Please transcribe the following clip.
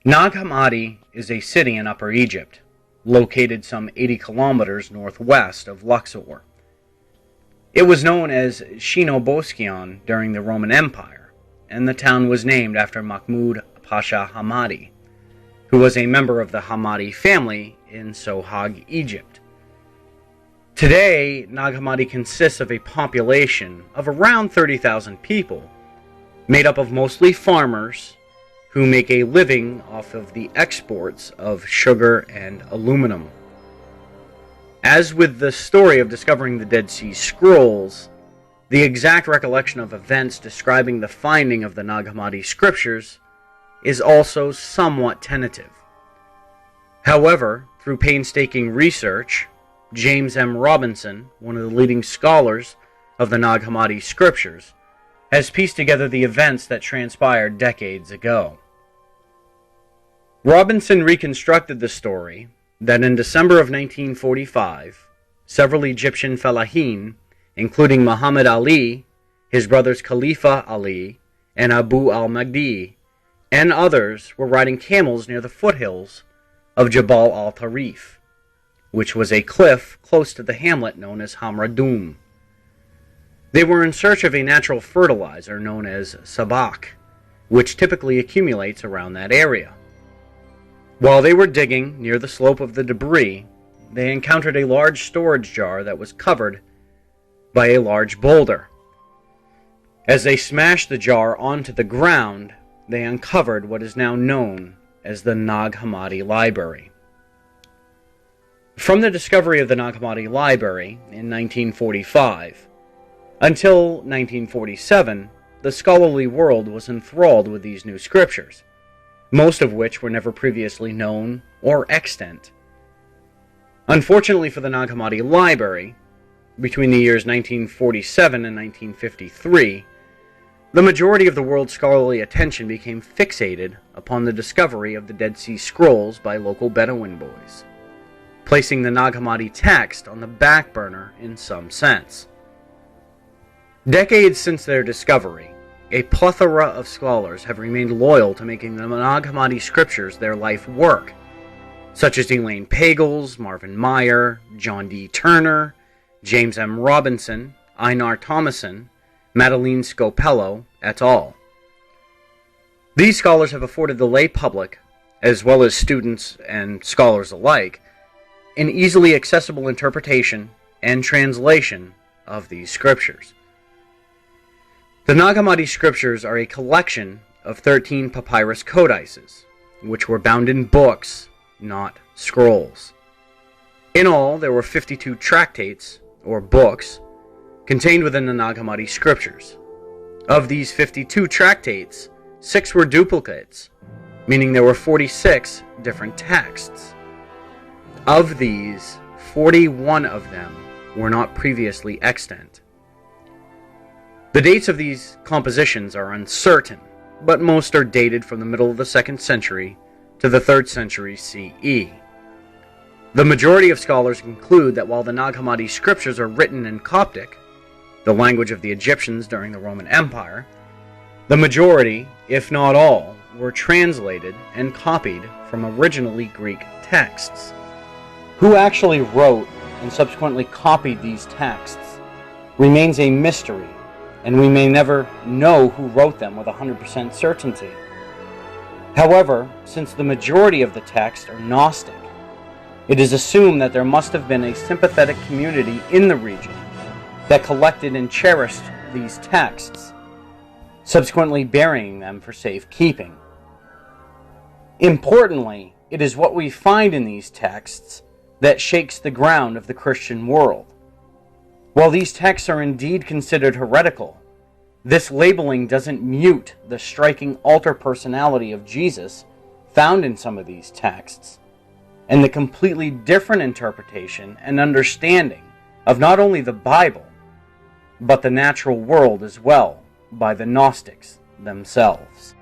Nag Hammadi is a city in Upper Egypt, located some 80 kilometers northwest of Luxor. It was known as Shino during the Roman Empire, and the town was named after Mahmud Pasha Hammadi, who was a member of the Hammadi family in Sohag, Egypt. Today, Nag Hammadi consists of a population of around 30,000 people, made up of mostly farmers who make a living off of the exports of sugar and aluminum. As with the story of discovering the Dead Sea Scrolls, the exact recollection of events describing the finding of the Nag Hammadi scriptures is also somewhat tentative. However, through painstaking research, James M. Robinson, one of the leading scholars of the Nag Hammadi scriptures, has pieced together the events that transpired decades ago. Robinson reconstructed the story that in December of 1945, several Egyptian fellahin, including Muhammad Ali, his brothers Khalifa Ali, and Abu al-Mahdi, and others were riding camels near the foothills of Jabal al-Tarif, which was a cliff close to the hamlet known as Hamradum. They were in search of a natural fertilizer known as sabak, which typically accumulates around that area. While they were digging near the slope of the debris, they encountered a large storage jar that was covered by a large boulder. As they smashed the jar onto the ground, they uncovered what is now known as the Nag Hammadi Library. From the discovery of the Nag Hammadi Library in 1945 until 1947, the scholarly world was enthralled with these new scriptures, most of which were never previously known or extant. Unfortunately for the Nag Hammadi Library, between the years 1947 and 1953, the majority of the world's scholarly attention became fixated upon the discovery of the Dead Sea Scrolls by local Bedouin boys, placing the Nag Hammadi text on the back burner in some sense. Decades since their discovery, a plethora of scholars have remained loyal to making the Nag Hammadi scriptures their life work, such as Elaine Pagels, Marvin Meyer, John D. Turner, James M. Robinson, Einar Thomason, Madeline Scopello, et al. These scholars have afforded the lay public, as well as students and scholars alike, an easily accessible interpretation and translation of these scriptures. The Nag Hammadi scriptures are a collection of 13 papyrus codices, which were bound in books, not scrolls. In all, there were 52 tractates, or books, contained within the Nag Hammadi scriptures. Of these 52 tractates, 6 were duplicates, meaning there were 46 different texts. Of these, 41 of them were not previously extant. The dates of these compositions are uncertain, but most are dated from the middle of the 2nd century to the 3rd century CE. The majority of scholars conclude that while the Nag Hammadi scriptures are written in Coptic, the language of the Egyptians during the Roman Empire, the majority, if not all, were translated and copied from originally Greek texts. Who actually wrote and subsequently copied these texts remains a mystery, and we may never know who wrote them with 100% certainty. However, since the majority of the texts are Gnostic, it is assumed that there must have been a sympathetic community in the region that collected and cherished these texts, subsequently burying them for safekeeping. Importantly, it is what we find in these texts that shakes the ground of the Christian world. While these texts are indeed considered heretical, this labeling doesn't mute the striking alter personality of Jesus found in some of these texts, and the completely different interpretation and understanding of not only the Bible, but the natural world as well by the Gnostics themselves.